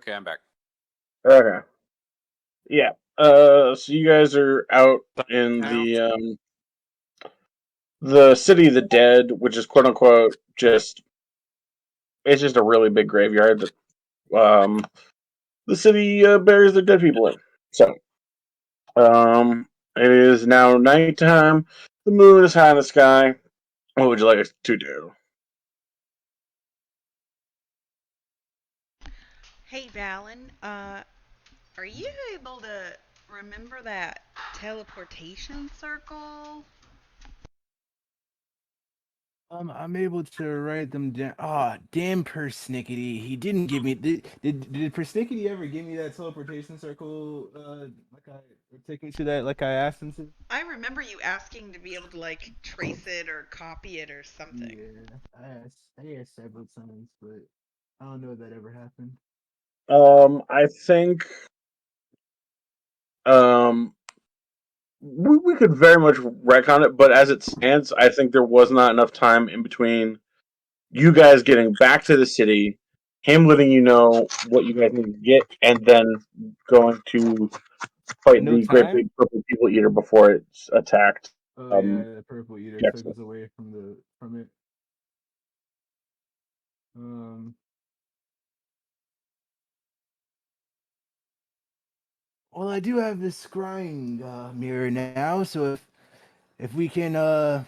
Okay, I'm back. Okay. Yeah. So you guys are out in Town. the city of the dead, which is quote unquote it's just a really big graveyard that the city buries their dead people in. So it is now nighttime. The moon is high in the sky. What would you like us to do? Hey, Valen, are you able to remember that teleportation circle? I'm able to write them down. Ah, damn Persnickety. He didn't give me. Did Persnickety ever give me that teleportation circle? Like I or take me to that like I asked him to. I remember you asking to be able to, like, trace it or copy it or something. Yeah, I asked several times, but I don't know if that ever happened. I think um we could very much wreck on it, but as it stands, I think there was not enough time in between you guys getting back to the city, him letting you know what you guys need to get, and then going to fight No the great time. big purple people eater before it's attacked. Oh Um, yeah, the purple eater took Jackson. us away from it. Um. Well, I do have this scrying mirror now, so if we can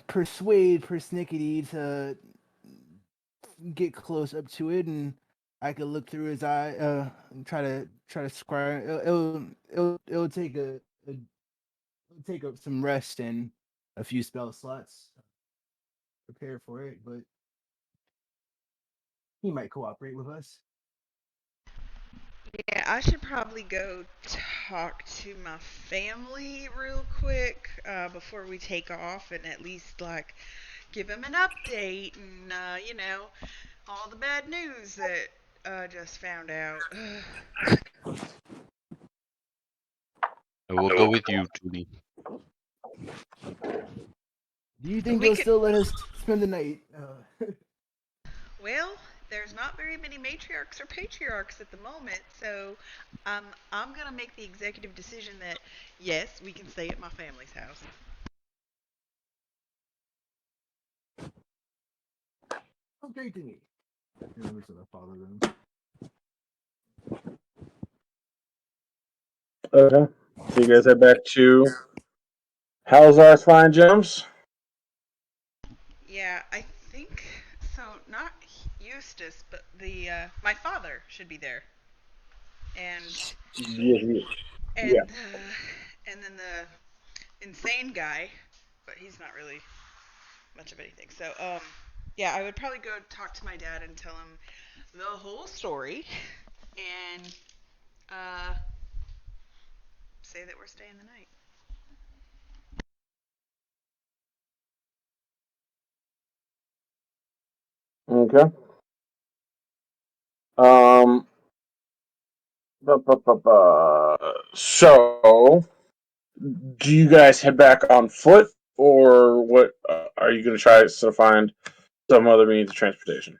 persuade Persnickety to get close up to it, and I could look through his eye, and try to square. It'll take up some rest and a few spell slots. Prepare for it, but he might cooperate with us. Yeah, I should probably go talk to my family real quick before we take off and at least, like, give them an update and, all the bad news that I just found out. I will go with you, Judy. Do you think We they'll could. still let us spend the night? Well, there's not very many matriarchs or patriarchs at the moment, so I'm gonna make the executive decision that yes, we can stay at my family's house. Oh, great to meet. Yeah, we sort of follow them. Okay. So you guys head back to Halzar's Fine Gems. Yeah, I think so. Not Eustace, but the my father should be there, and Yeah, yeah. and then the insane guy, but he's not really much of anything. So yeah, I would probably go talk to my dad and tell him the whole story, and uh, say that we're staying the night. Okay. Um. So, do you guys head back on foot, or what? Are you going to try to find some other means of transportation?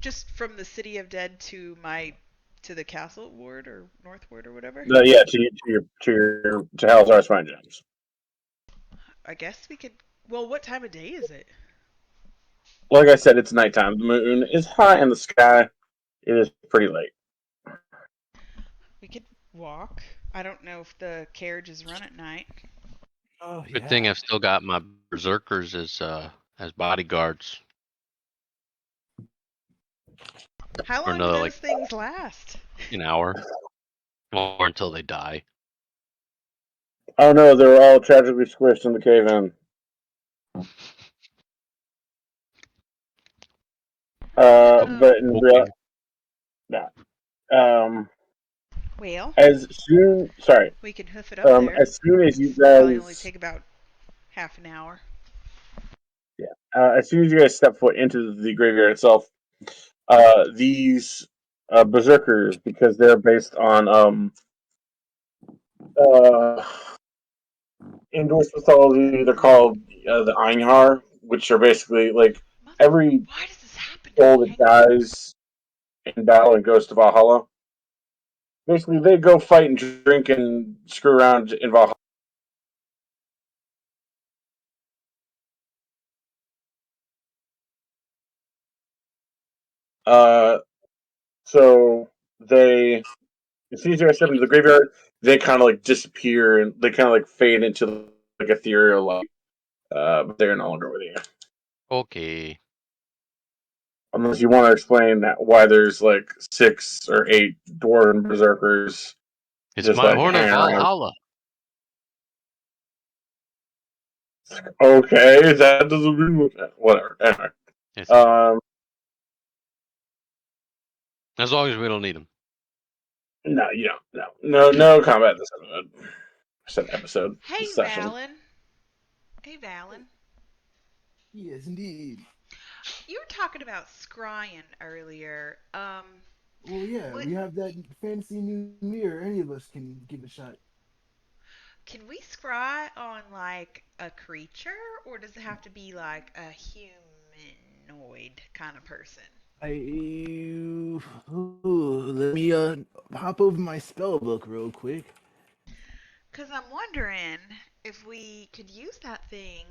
Just from the city of dead to the castle ward or north ward or whatever. Yeah, to Halzar's Fine Gems. I guess we could. Well, what time of day is it? Like I said, it's nighttime. The moon is high in the sky. It is pretty late. We could walk. I don't know if the carriages run at night. Oh Good thing yeah. I've still got my berserkers as bodyguards How for long do another those like things last? an hour or until they die. Oh no, they were all tragically squished in the cave in. But in real, Okay. nah. Um, Well, sorry, we can hoof it up there. as soon as you Probably only guys, take about half an hour. yeah, as soon as you guys step foot into the graveyard itself, these berserkers, because they're based on uh, English mythology, they're called the Einhar, which are basically like Mother, every why does this happen to soul me? that Hang on. dies in battle and goes to Valhalla. Basically, they go fight and drink and screw around in Valhalla. Uh, so they, as soon as you guys step into the graveyard, they kind of like disappear and they kind of like fade into like ethereal light. But they're no longer with you. Okay. Unless you want to explain why there's like 6 or 8 dwarven berserkers It's just my like horn of hanging around. Valhalla. Okay, that doesn't mean whatever. Anyway, It's, um, as long as we don't need them. no, you don't. No combat this episode. Said episode. Hey, This session. Valen. Hey, Valen. Yes, indeed. You were talking about scrying earlier. Well, yeah, What we have that fancy new mirror. Any of us can give a shot. can we scry on like a creature, or does it have to be like a humanoid kind of person? Let me hop over my spell book real quick. Because I'm wondering if we could use that thing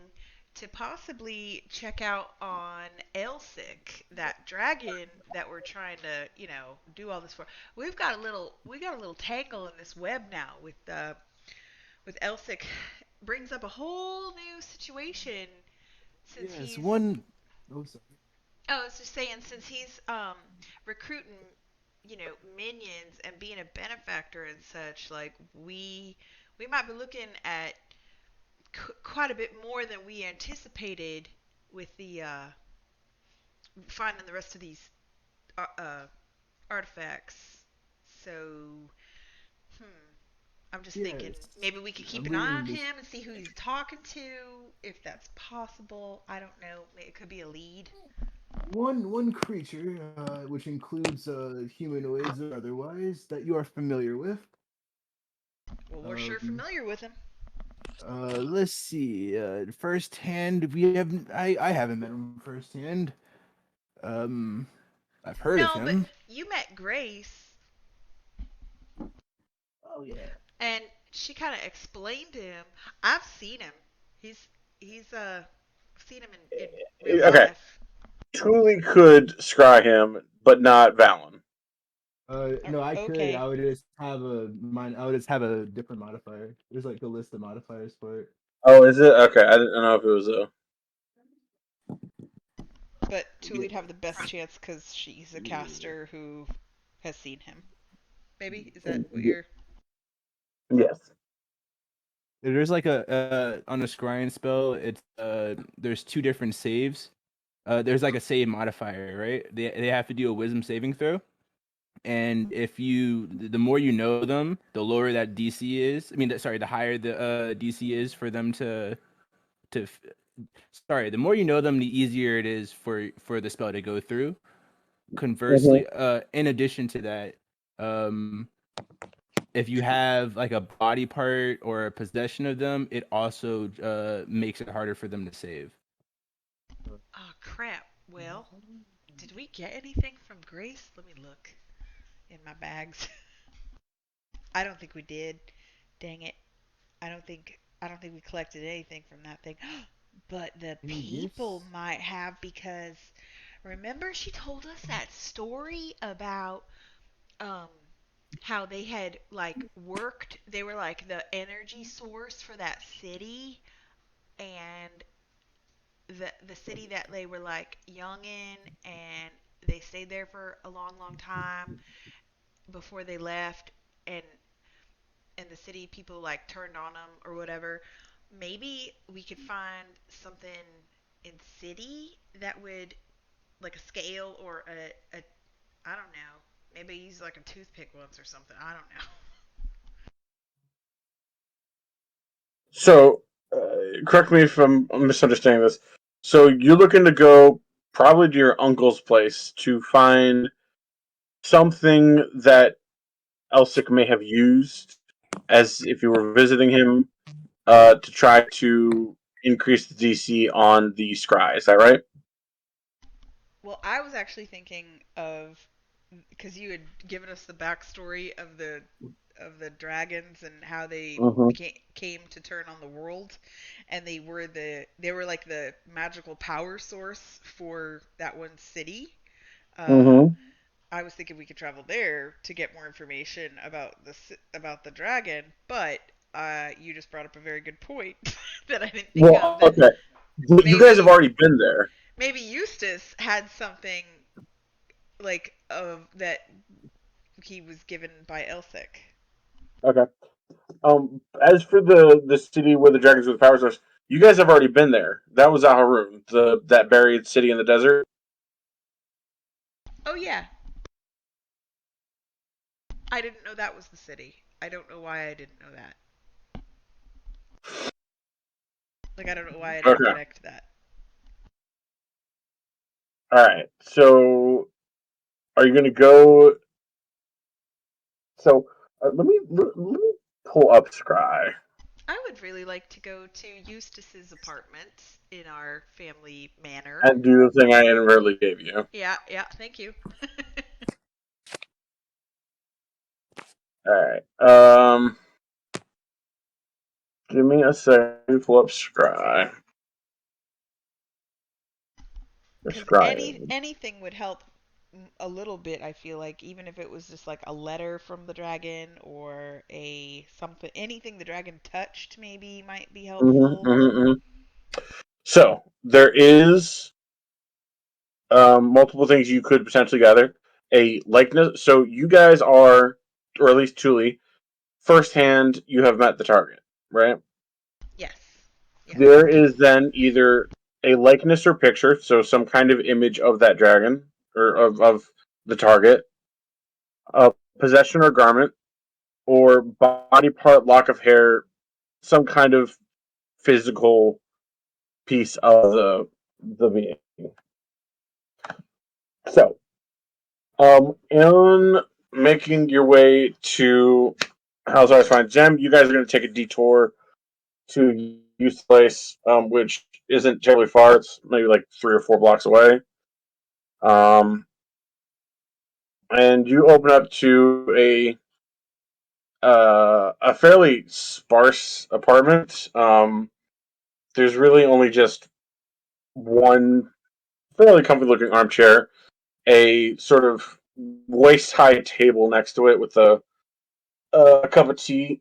to possibly check out on Elsic, that dragon that we're trying to, do all this for. We got a little tangle in this web now with Elsic. Brings up a whole new situation since Yes, he's one. Oh, sorry. Oh, I was just saying, since he's recruiting, minions and being a benefactor and such, like we might be looking at quite a bit more than we anticipated with the finding the rest of these artifacts. So, hmm, I'm just thinking Yes, maybe we could I keep an eye on mean this him and see who he's talking to, if that's possible. I don't know. It could be a lead. one creature, which includes humanoids or otherwise, that you are familiar with. Well, we're sure Um, familiar with him. let's see. Firsthand, we haven't. I haven't met him firsthand. Um, I've heard of No, but him. you met Grace, Oh yeah. and she kind of explained to him. I've seen him. He's I've seen him in real Okay, life. truly could scry him, but not Valen. No, I could. Okay, I would just have a mine. I would just have a different modifier. There's like a list of modifiers for it. Oh, is it? Okay, I didn't know if it was a. but Yeah. Tuli'd have the best chance because she's a caster who has seen him. Maybe is that what you're? Yes. There's like a on a scrying spell. It's there's two different saves. There's like a save modifier, right? They have to do a wisdom saving throw. And if you, the more you know them, the lower that DC is. I mean, sorry, the higher the DC is for them to. Sorry, the more you know them, the easier it is for the spell to go through. Conversely, in addition to that, um, if you have like a body part or a possession of them, it also makes it harder for them to save. Oh crap. Well, did we get anything from Grace? Let me look in my bags. I don't think we did. Dang it. I don't think we collected anything from that thing. But the Any people gifts? might have, because remember she told us that story about um how they had like worked, they were like the energy source for that city, and the city that they were like young in, and they stayed there for a long long time before they left, and the city people like turned on them or whatever. Maybe we could find something in city that would, like a scale or a I don't know. Maybe use like a toothpick once or something. I don't know. So, correct me if I'm misunderstanding this. So, you're looking to go probably to your uncle's place to find something that Elsic may have used as if you were visiting him to try to increase the DC on the scry. Is that right? Well, I was actually thinking of because you had given us the backstory of the dragons and how they Mm-hmm. came to turn on the world, and they were like the magical power source for that one city. Uh, Mm-hmm. I was thinking we could travel there to get more information about the dragon, but you just brought up a very good point that I didn't think of. Well, That okay. You guys have maybe already been there. maybe Eustace had something like of that he was given by Elsic. Okay. As for the city where the dragons were the power source, you guys have already been there. That was Aharun, that buried city in the desert. Oh yeah, I didn't know that was the city. I don't know why I didn't know that. Like I don't know why I didn't Okay. connect that. All right. So, are you going to go? So, let me pull up Scry I would really like to go to Eustace's apartment in our family manor. and do the thing I inadvertently gave you. Yeah, yeah, thank you. All right. Give me a second. to Pull up Scry. The Because Scry. anything would help a little bit. I feel like even if it was just like a letter from the dragon or a something, anything the dragon touched maybe might be Mm-hmm, helpful. mm-hmm, mm-hmm. So there is multiple things you could potentially gather. A likeness. So you guys are, or at least Tuli, firsthand. You have met the target, right? Yes, yes. There is then either a likeness or picture, so some kind of image of that dragon or of the target, a possession or garment, or body part, lock of hair, some kind of physical piece of the being. So, in making your way to House Ice Find Gem, you guys are going to take a detour to Youth Place, which isn't terribly far. It's maybe like 3 or 4 blocks away. Um, and you open up to a fairly sparse apartment. There's really only just one fairly comfy looking armchair, a sort of waist high table next to it with a cup of tea,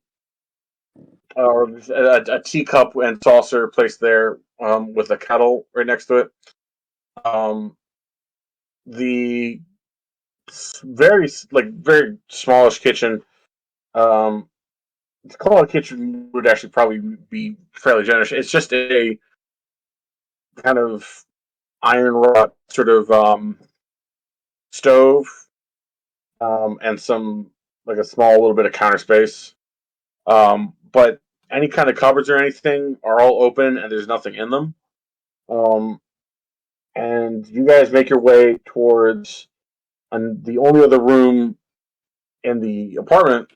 or a teacup and saucer placed there, with a kettle right next to it. Um, the very smallish kitchen. Um, to call it a kitchen would actually probably be fairly generous. It's just a kind of iron wrought sort of stove, and some like a small little bit of counter space. But any kind of cupboards or anything are all open, and there's nothing in them. Um, and you guys make your way towards the only other room in the apartment,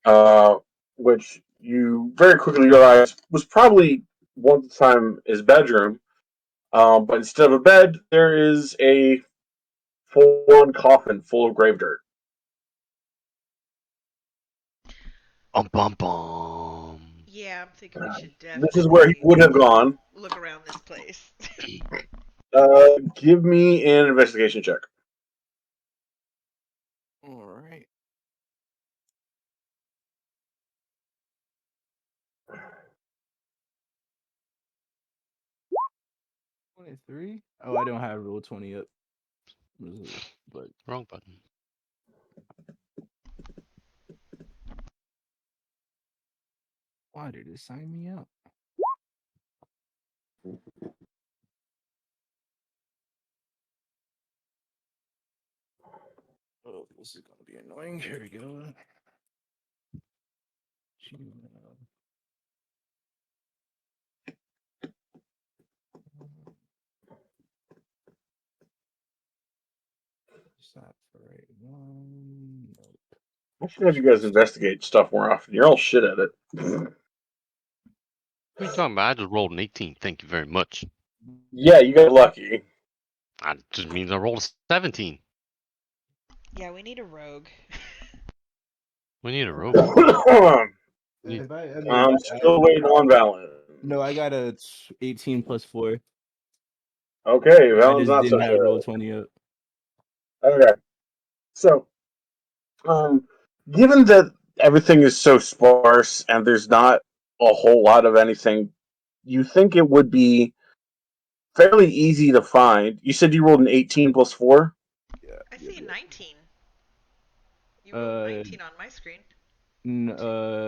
uh, which you very quickly realize was probably one time his bedroom. But instead of a bed, there is a full-on coffin full of grave dirt. Bum bum. Yeah, I'm thinking we should This is where he definitely would have gone. look around this place. Give me an investigation check. All right. 23. Oh, I don't have roll 20 up. But Wrong button. why did it sign me out? Oh, this is gonna be annoying. Here we go. Gmail. Is that the right one? Nope. I should have you guys investigate stuff more often. You're all shit at it. What are you talking about? I just rolled an 18. Thank you very much. Yeah, you got lucky. That just means I rolled a 17. Yeah, we need a rogue. We need a rope. I'm Need, I mean, still waiting on Valen. no, I got a 18 plus 4. Okay, I Valen's just not so didn't have roll sure. 20 up. Okay, so um, given that everything is so sparse and there's not a whole lot of anything, you think it would be fairly easy to find. You said you rolled an 18 plus 4? Yeah, I yep, see a yep. 19. You rolled Uh, 19 on my screen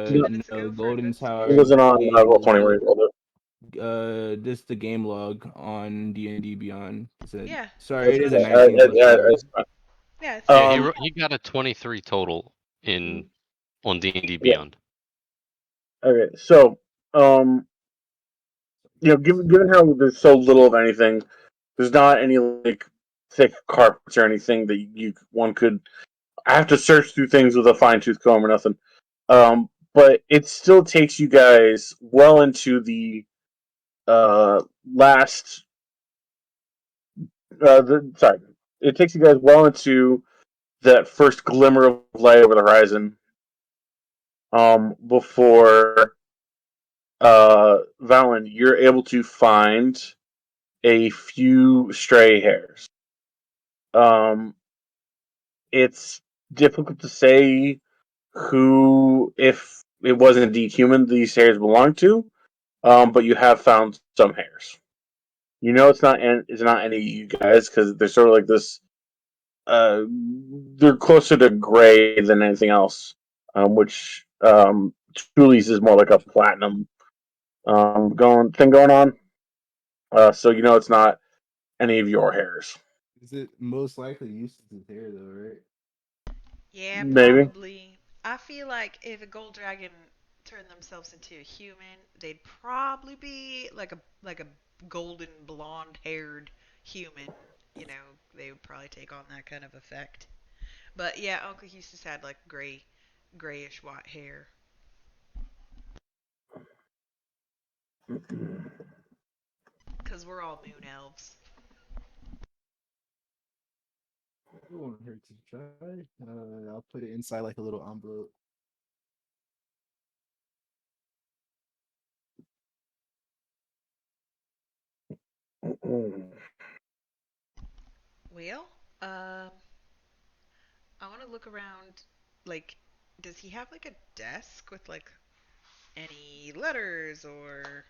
two No, minutes no, ago for Golden it investigation. Tower wasn't on roll game 20 where you rolled it. this the game log on D&D Beyond. It said, Yeah, sorry, that's it what is I'm a Okay, saying. 19 plus 4. it's fine. Yeah, it's yeah, fine. he got a 23 total in on D&D Yeah. Beyond. Okay, so um, given how there's so little of anything, there's not any like thick carpets or anything that one could. I have to search through things with a fine tooth comb or nothing. But it still takes you guys well into the last. Sorry, it takes you guys well into that first glimmer of light over the horizon. Before Valen, you're able to find a few stray hairs. Um, it's difficult to say who, if it was indeed human, these hairs belong to. But you have found some hairs. You know it's not any of you guys because they're sort of like this. Uh, they're closer to gray than anything else, which Truly's is more like a platinum going on. So you know it's not any of your hairs. Is it most likely Eustace's hair though, right? Yeah, Maybe. probably. I feel like if a gold dragon turned themselves into a human, they'd probably be like a golden blonde haired human. You know, they would probably take on that kind of effect. But yeah, Uncle Eustace had like grayish white hair. Cause we're all moon elves. It won't hurt to try. I'll put it inside like a little envelope. Well, um, I want to look around. Like, does he have like a desk with like any letters or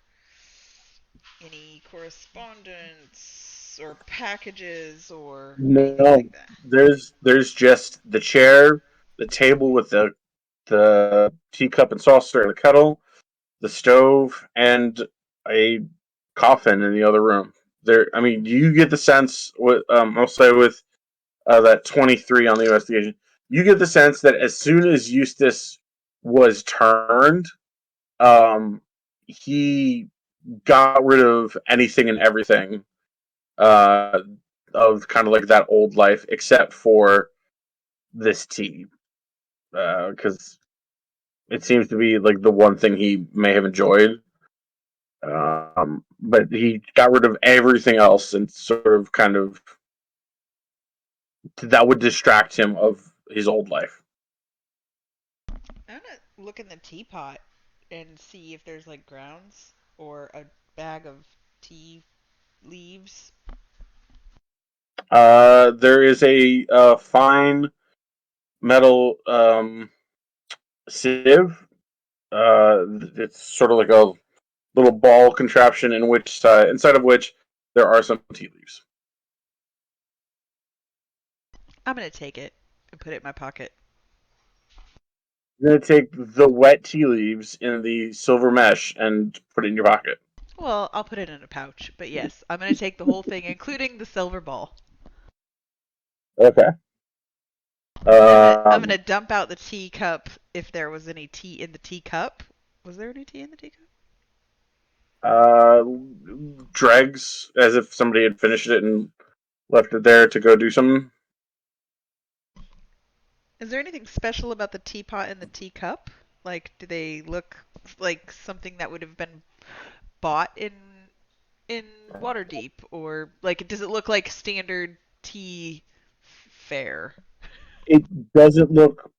any correspondence or packages or anything No, like that? there's just the chair, the table with the teacup and saucer and the kettle, the stove, and a coffin in the other room. There, I mean, you get the sense with I'll say with that 23 on the investigation, you get the sense that as soon as Eustace was turned, um, he got rid of anything and everything uh, of kind of like that old life, except for this tea, because it seems to be like the one thing he may have enjoyed. But he got rid of everything else and sort of kind of that would distract him of his old life. I'm gonna look in the teapot and see if there's like grounds or a bag of tea leaves. There is a fine metal sieve. It's sort of like a little ball contraption in which inside of which there are some tea leaves. I'm gonna take it and put it in my pocket. You're gonna take the wet tea leaves in the silver mesh and put it in your pocket. Well, I'll put it in a pouch, but yes, I'm gonna take the whole thing, including the silver ball. Okay. I'm gonna Um, dump out the teacup if there was any tea in the teacup. Was there any tea in the teacup? uh, dregs as if somebody had finished it and left it there to go do something. Is there anything special about the teapot and the teacup? Like, do they look like something that would have been bought in Waterdeep, or like does it look like standard tea fare? it doesn't look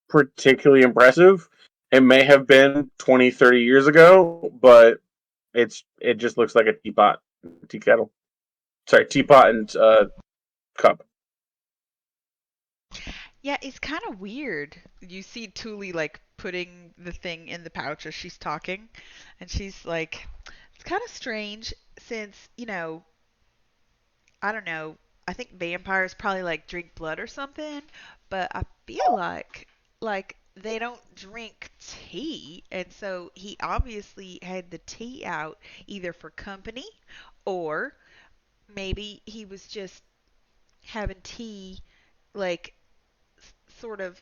particularly impressive. It may have been 20, 30 years ago, but it just looks like a teapot, tea kettle. Sorry, teapot and cup. Yeah, it's kind of weird. You see Thule like putting the thing in the pouch as she's talking, and she's like, it's kind of strange since, I don't know. I think vampires probably like drink blood or something, but I feel like they don't drink tea, and so he obviously had the tea out either for company or maybe he was just having tea like sort of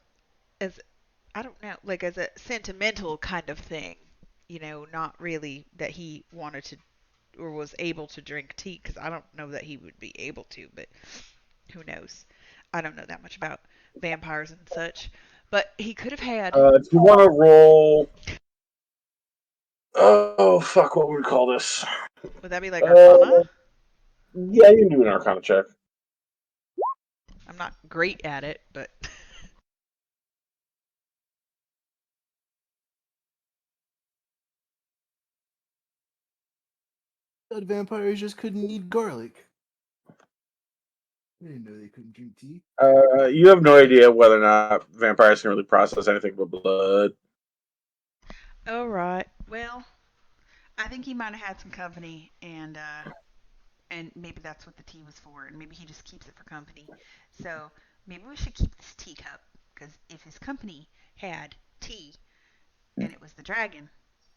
as I don't know, like as a sentimental kind of thing. Not really that he wanted to or was able to drink tea because I don't know that he would be able to, but who knows? I don't know that much about vampires and such. But he could have had. If you want to roll, oh fuck, what would we call this? Would that be like Uh, Arcana? yeah, you can do an Arcana check. I'm not great at it, but Thought vampires just couldn't eat garlic. I didn't know they couldn't drink tea. You have no idea whether or not vampires can really process anything but blood. all right. Well, I think he might have had some company, and maybe that's what the tea was for, and maybe he just keeps it for company. So maybe we should keep this teacup because if his company had tea and it was the dragon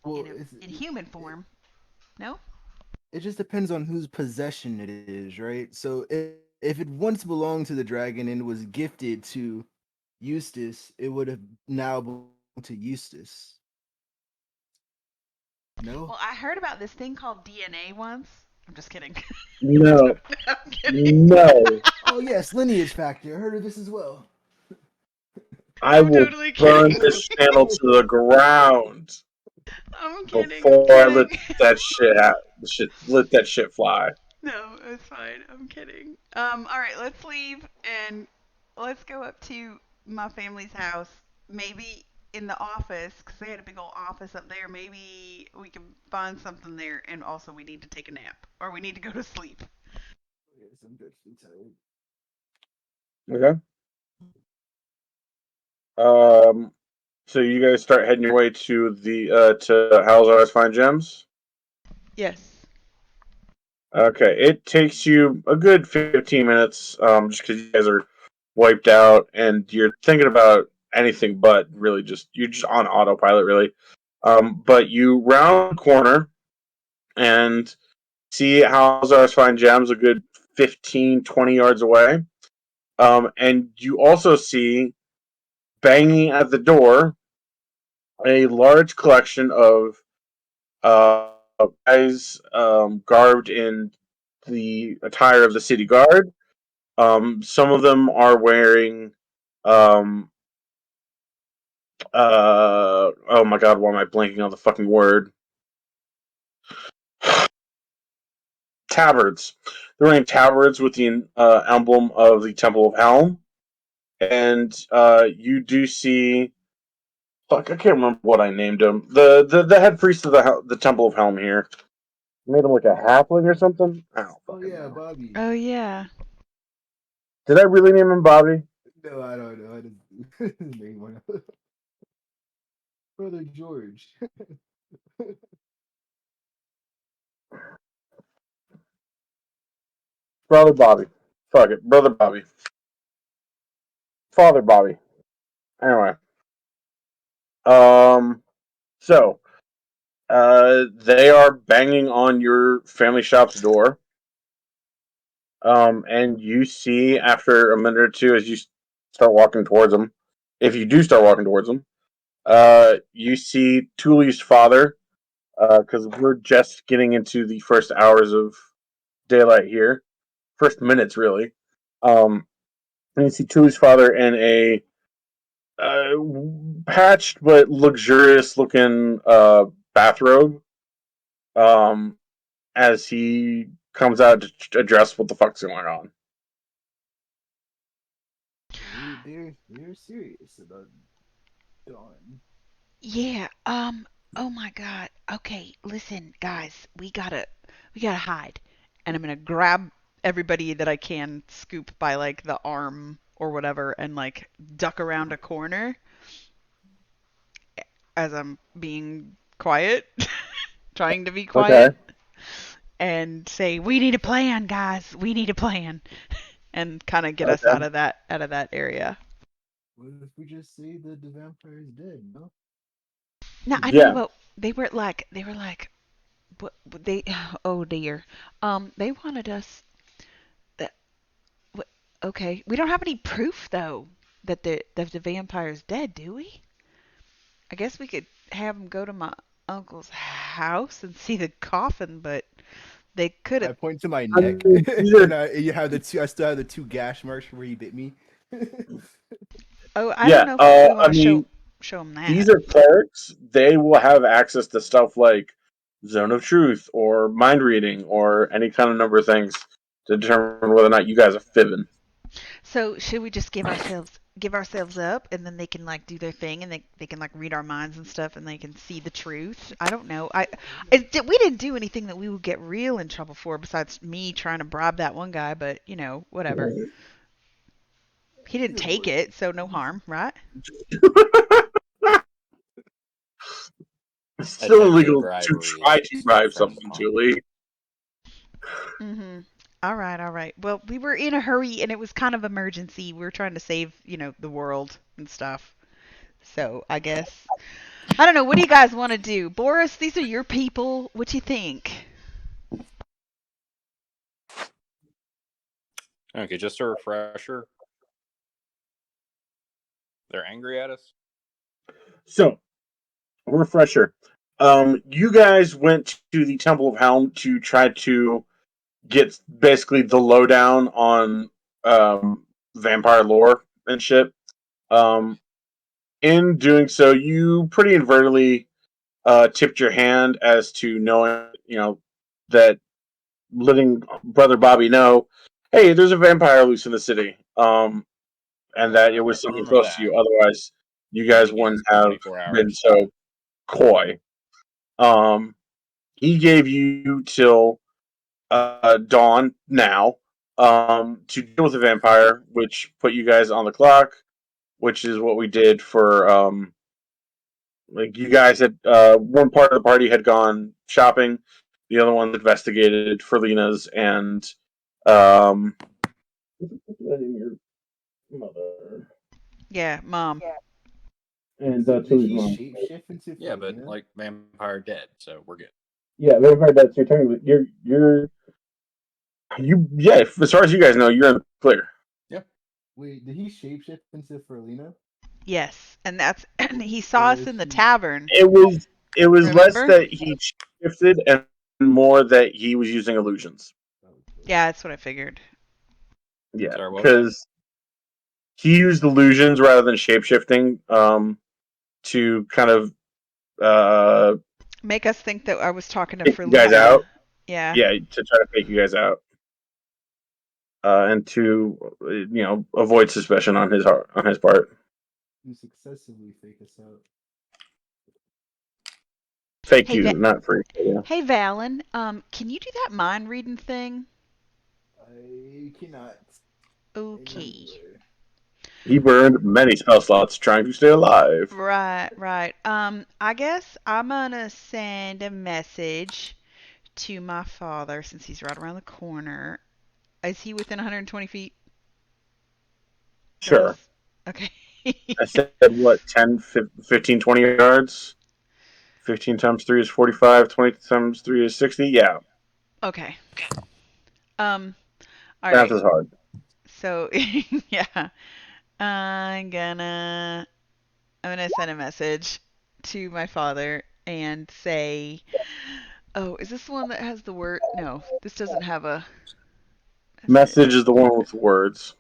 Well, in human form, no? it just depends on whose possession it is, right? So if it once belonged to the dragon and was gifted to Eustace, it would have now belonged to Eustace. No? Well, I heard about this thing called DNA once. I'm just kidding. No, I'm kidding. no. Oh yes, lineage factor. I heard of this as well. I I'm will totally burn kidding. this channel to the ground I'm kidding. I'm before I let kidding. that shit out. Let that shit fly. No, it's fine. I'm kidding. All right, let's leave and let's go up to my family's house. Maybe in the office, because they had a big old office up there. Maybe we can find something there. And also, we need to take a nap or we need to go to sleep. Yes, I'm dreadfully tired. Okay. Um. So you guys start heading your way to the to Howl's Always Find Gems. Yes. Okay, it takes you a good 15 minutes, just because you guys are wiped out and you're thinking about anything but really just you're just on autopilot, really. But you round the corner and see Howl's Always Find Gems a good 15, 20 yards away. And you also see banging at the door a large collection of guys garbed in the attire of the city guard. Some of them are wearing, um, oh my god, why am I blanking on the fucking word? Tabards. They're wearing tabards with the emblem of the Temple of Helm. And you do see. Fuck, I can't remember what I named him. The head priest of the Temple of Helm here. Made him like a halfling or something? I don't Oh fucking yeah, know. Bobby. Oh yeah. Did I really name him Bobby? No, I don't know. I didn't name one. Brother George. Brother Bobby. Fuck it. Brother Bobby. Father Bobby. Anyway. Um, so, they are banging on your family shop's door. And you see after a minute or two as you start walking towards them, if you do start walking towards them, you see Thule's father, because we're just getting into the first hours of daylight here, first minutes really. And you see Thule's father in a uh, patched but luxurious looking bathrobe, um, as he comes out to address what the fuck's going on. they're serious about Dawn. Yeah. Oh my God. Okay, listen, guys. We gotta hide, and I'm gonna grab everybody that I can scoop by like the arm or whatever, and like duck around a corner as I'm being quiet, trying to be Okay. quiet, and say, "We need a plan, guys. We need a plan," and kind of get us Okay. out of that area. What if we just say that the vampire's dead? No. No, I know, Yeah. but they were like, what they, oh dear, they wanted us. That, what, okay, we don't have any proof though that the vampire's dead, do we? I guess we could have them go to my uncle's house and see the coffin, but they could I have. point to my I neck, mean, these are and you have the two. I still have the two gash marks from where he bit me. Oh, I don't yeah. know if we want I to mean, show them these that. are clerics. They will have access to stuff like Zone of Truth or mind reading or any kind of number of things to determine whether or not you guys are fibbing. So should we just give ourselves up, and then they can like do their thing, and they can like read our minds and stuff, and they can see the truth? I don't know. We didn't do anything that we would get real in trouble for, besides me trying to bribe that one guy. But whatever. He He's didn't a take lawyer. it, so no harm, right? It's still Attempted illegal to bribery try is to far bribe frowned someone, upon. Julie. Mhm. All right, all right. Well, we were in a hurry, and it was kind of emergency. We were trying to save, the world and stuff. So I guess I don't know. What do you guys want to do, Boris? These are your people. What you think? Okay, just a refresher. They're angry at us. So, refresher. You guys went to the Temple of Helm to try to get basically the lowdown on vampire lore and shit. Um, in doing so, you pretty inadvertently tipped your hand as to knowing, that letting brother Bobby know, hey, there's a vampire loose in the city, and that it I was someone remember close to that. you. Otherwise, you He only guys gave wouldn't us have 24 been hours. so coy. Um, he gave you till dawn now to deal with the vampire, which put you guys on the clock, which is what we did for like you guys had one part of the party had gone shopping, the other one investigated for Lena's and um your mother Yeah, mom. and So did Tuli's he mom. shapeshift into Yeah, but Felina? like vampire dead, so we're good. Yeah, vampire. That's you're technically you yeah. As far as you guys know, you're in the clear. Yeah. Wait, did he shapeshift into Felina? Yes, and that's and he saw Or us is in the he? tavern. It was less Remember? that he shifted and more that he was using illusions. Okay. Yeah, that's what I figured. Yeah, Sorry, what was that? because he used illusions rather than shapeshifting to kind of uh, Make us think that I was talking to take you guys out. Ferlina. Yeah. Yeah, to try to fake you guys out and to avoid suspicion on his part. You successfully fake us out. Fake Hey, you, not freak. Yeah. Hey, Valen. Can you do that mind reading thing? I cannot Okay. anymore. He burned many spell slots trying to stay alive. Right, right. I guess I'm gonna send a message to my father since he's right around the corner. Is he within 120 feet of Sure. us? Okay. I said what, 10, 15, 20 yards? 15 times 3 is 45, 20 times 3 is 60. Yeah, Okay. Um, all math right. is hard. So, yeah. I'm gonna I'm gonna send a message to my father and say, "Oh, is this the one that has the word? No, this doesn't have a Message message. is the one with words.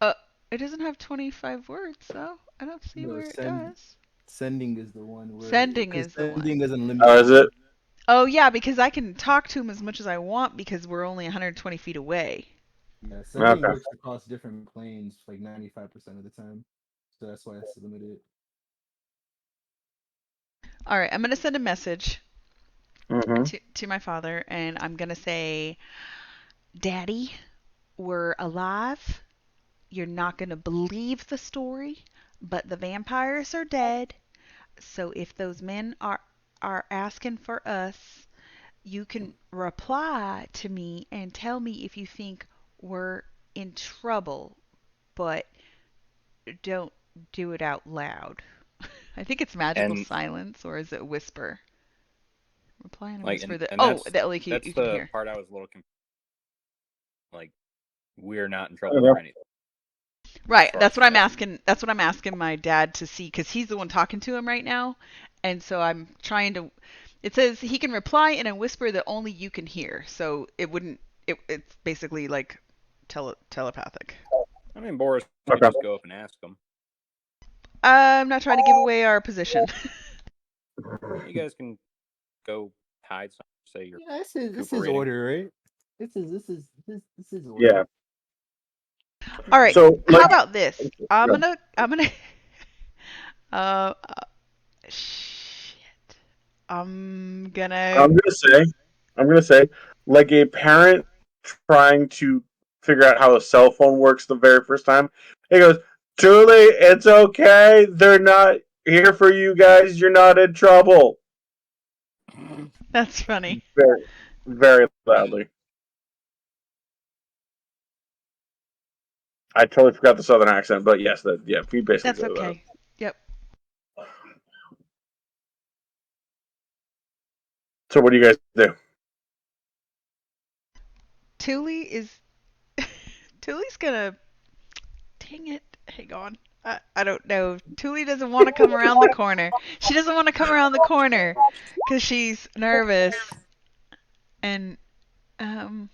Uh, it doesn't have 25 words, though. I don't see No, where it does. sending is the one where Sending because is the sending one. is Oh, unlimited. is it? Oh, yeah, because I can talk to him as much as I want because we're only 120 feet away. Yeah, summoning Okay. works across different planes like 95% of the time. So that's why it's limited. All right, I'm gonna send a message Mm-hmm. to my father, and I'm gonna say, Daddy, we're alive. You're not gonna believe the story, but the vampires are dead. So if those men are asking for us, you can reply to me and tell me if you think we're in trouble, but don't do it out loud. I think it's magical And silence, or is it whisper? Reply in a like whisper that, and oh, that's that like you that's can the hear. part I was a little like we're not in trouble or anything as Right, far that's as what I'm magic. asking. That's what I'm asking my dad to see, because he's the one talking to him right now, and so I'm trying to. It says he can reply in a whisper that only you can hear, so it wouldn't. It's basically like telepathic. I mean, Boris could Okay. just go up and ask them. I'm not trying to give away our position. You guys can go hide something. Say you're Yeah, this is recuperating. order, right? This is Yeah. order. All right, So, how like, about this? I'm yeah. gonna I'm gonna uh, shit. I'm gonna I'm gonna say, I'm gonna say, like a parent trying to figure out how a cell phone works the very first time. He goes, "Truly, it's okay. They're not here for you guys. You're not in trouble." That's funny. Very, very loudly. I totally forgot the southern accent, but yes, that yeah, we basically That's go that. okay. Yep. So, what do you guys do? Thule is Thule's gonna dang it. Hang on. I don't know. Thule doesn't want to come around the corner. She doesn't want to come around the corner because she's nervous. And um.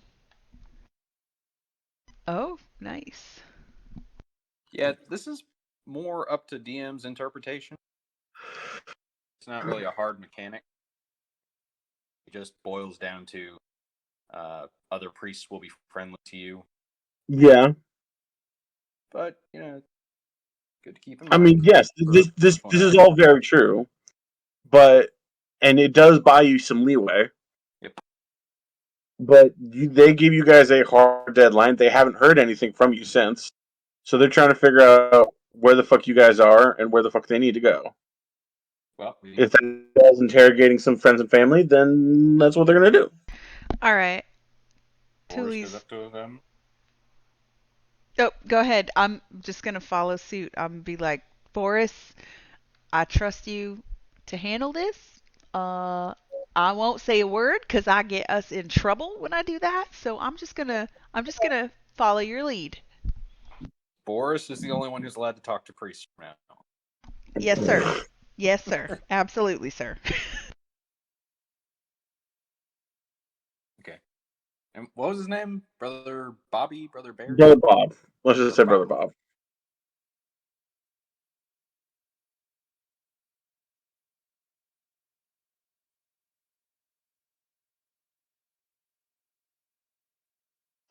Oh, nice. Yeah, this is more up to DM's interpretation. It's not really a hard mechanic. It just boils down to other priests will be friendly to you, Yeah, but good to keep in I mean, mind yes, for this one is else. all very true, but and it does buy you some leeway. Yep. But they gave you guys a hard deadline. They haven't heard anything from you since, so they're trying to figure out where the fuck you guys are and where the fuck they need to go. Well, If that involves interrogating some friends and family, then that's what they're gonna do. All right. Boris is Thule's. up to them. Oh, go ahead. I'm just gonna follow suit. I'm gonna be like, Boris, I trust you to handle this. Uh, I won't say a word because I get us in trouble when I do that. So I'm just gonna follow your lead. Boris is the only one who's allowed to talk to priests now. Yes, sir. Yes, sir. Absolutely, sir. Okay. And what was his name? Brother Bobby? Brother Barry? Brother Bob. Let's just Brother say Brother Bob.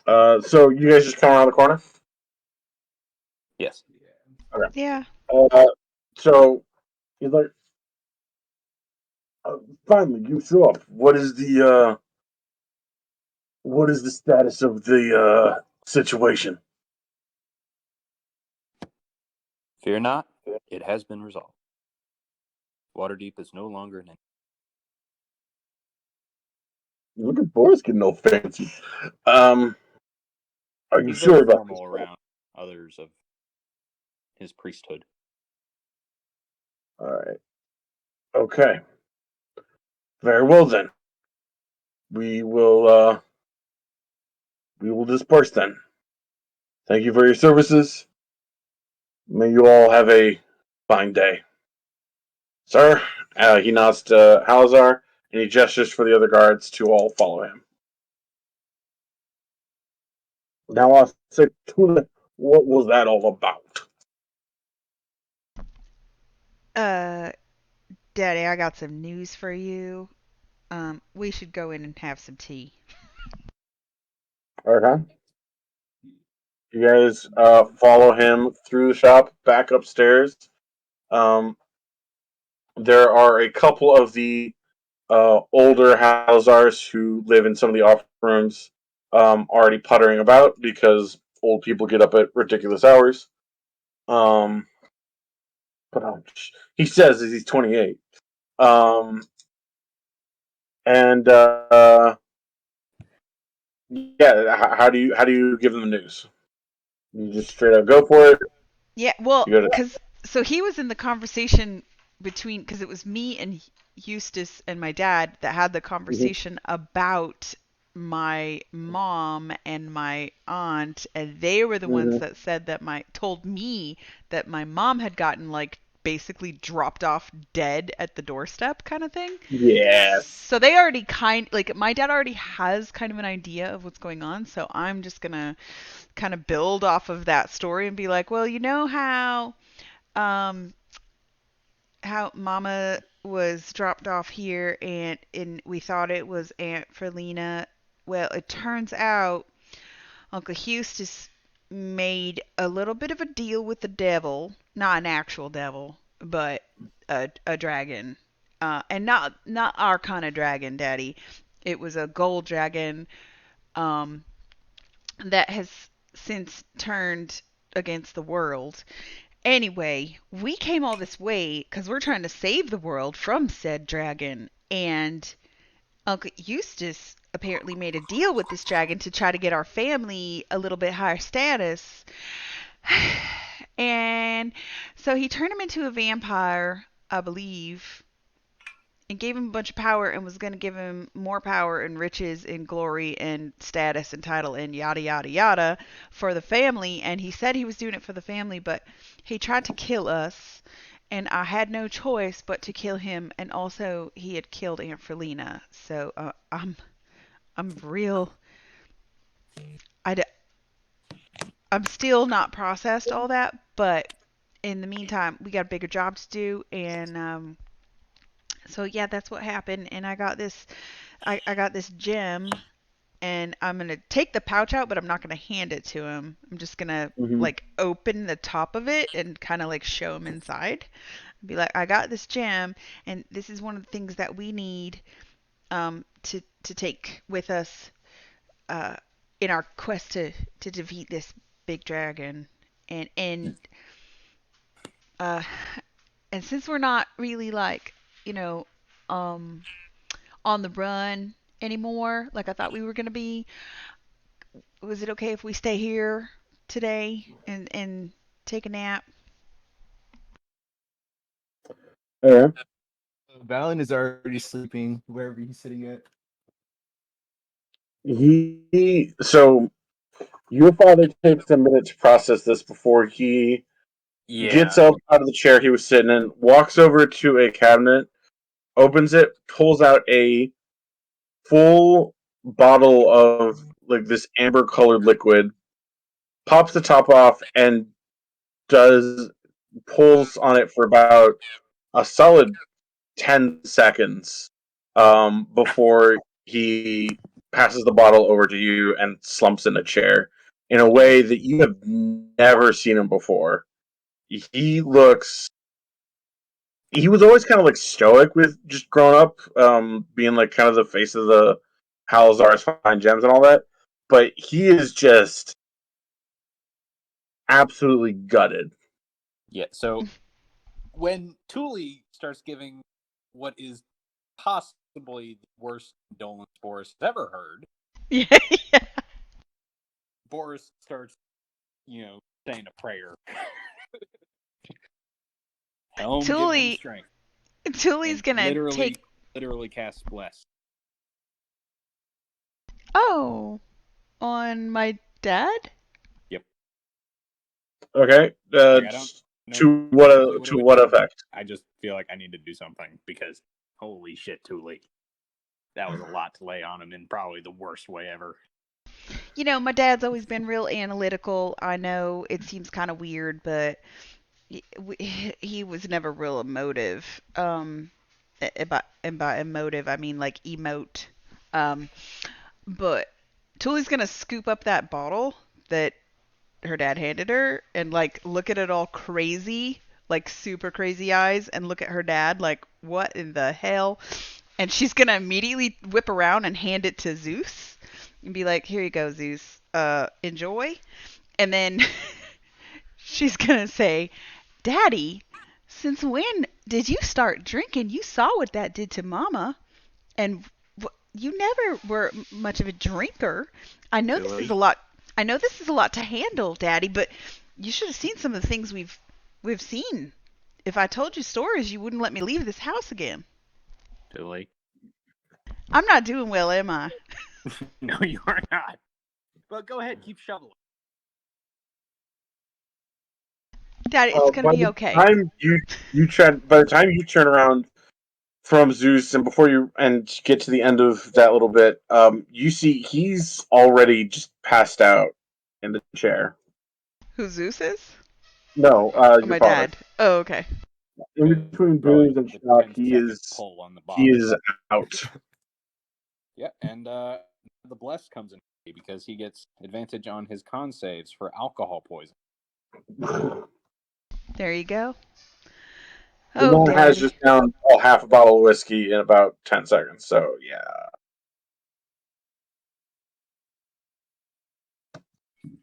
Bob. So you guys just come around the corner. Yes. Okay. Yeah. So he's like, finally, you show up. What is the status of the situation? Fear not, it has been resolved. Waterdeep is no longer an enemy. Look at Boris getting all fancy. Um, are you He's very sure about this? formal around others of his priesthood. All right. Okay. Very well then. We will uh we will disperse then. Thank you for your services. May you all have a fine day. Sir, he nods to Halazar and he gestures for the other guards to all follow him. Now I'll say, Tula, what was that all about? Uh, Daddy, I got some news for you. We should go in and have some tea. Okay. You guys follow him through the shop, back upstairs. Um, there are a couple of the older Halzars who live in some of the off rooms already puttering about because old people get up at ridiculous hours. Um, but he says he's 28. Um, and yeah, how do you give them the news? You just straight up go for it. Yeah, well, You go to because so he was in the conversation between, because it was me and Eustace and my dad that had the Mhm. conversation about my mom and my aunt, and they were the ones Mhm. that said that my told me that my mom had gotten like basically dropped off dead at the doorstep kind of thing. Yes. So they already like my dad already has kind of an idea of what's going on, so I'm just gonna kind of build off of that story and be like, well, you know um how Mama was dropped off here and we thought it was Aunt Ferlina. Well, it turns out Uncle Eustace made a little bit of a deal with the devil, not an actual devil, but a dragon. And not our kind of dragon, Daddy. It was a gold dragon um, that has since turned against the world. Anyway, we came all this way because we're trying to save the world from said dragon, and Uncle Eustace apparently made a deal with this dragon to try to get our family a little bit higher status. And so he turned him into a vampire, I believe, and gave him a bunch of power and was going to give him more power and riches and glory and status and title and yada yada yada for the family. And he said he was doing it for the family, but he tried to kill us, and I had no choice but to kill him. And also he had killed Aunt Ferlina, so I'm real. I d- I'm still not processed all that, but in the meantime we got a bigger job to do. And so yeah, that's what happened. And I got this gem, and I'm gonna take the pouch out, but I'm not gonna hand it to him. I'm just gonna Mhm. like open the top of it and kind of like show him inside. Be like, I got this gem, and this is one of the things that we need to take with us uh, in our quest to defeat this big dragon. And uh, and since we're not really like you know um on the run anymore, like I thought we were gonna be, was it okay if we stay here today and take a nap? Okay. Valen is already sleeping wherever he's sitting at. So your father takes a minute to process this before he Yeah. gets up out of the chair he was sitting in, walks over to a cabinet, opens it, pulls out a full bottle of like this amber colored liquid, pops the top off, and does pulls on it for about a solid 10 seconds before he passes the bottle over to you and slumps in a chair in a way that you have never seen him before. He looks. He was always kind of like stoic with just growing up, being like kind of the face of the Halzar's Fine Gems and all that. But he is just absolutely gutted. Yeah. So when Thule starts giving what is possibly the worst condolence Boris has ever heard, Yeah, yeah. Boris starts, saying a prayer. Helm, give him Tuli strength, Tuli's and gonna literally, take. literally casts bless. Oh, on my dad? Yep. Okay, Like I don't know to exactly what what it to would what do, but effect? I just feel like I need to do something because holy shit, Thule, that was a lot to lay on him in probably the worst way ever. My dad's always been real analytical. I know it seems kind of weird, but he was never real emotive. And by emotive, I mean like emote. Um, but Tuli's gonna scoop up that bottle that her dad handed her and like look at it all crazy, like super crazy eyes, and look at her dad like, what in the hell? And she's gonna immediately whip around and hand it to Zeus and be like, here you go, Zeus. Enjoy. And then she's gonna say, Daddy, since when did you start drinking? You saw what that did to Mama, and you never were much of a drinker. I know this is a lot. I know this is a lot to handle, Daddy, but you should have seen some of the things we've seen. If I told you stories, you wouldn't let me leave this house again. Too late. I'm not doing well, am I? No, you are not. But go ahead, keep shoveling. Daddy, it's gonna By be the okay. time by the time you turn around from Zeus, and before you get to the end of that little bit, you see he's already just passed out in the chair. Who Zeus is? No, Oh, your my father. dad. Oh, okay. In between Probably booze and the shock, 10-second pull on the he bottle. is out. Yeah, and the bless comes in because he gets advantage on his con saves for alcohol poison. There you go. The Oh, man has Daddy. just downed half a bottle of whiskey in about 10 seconds. So yeah.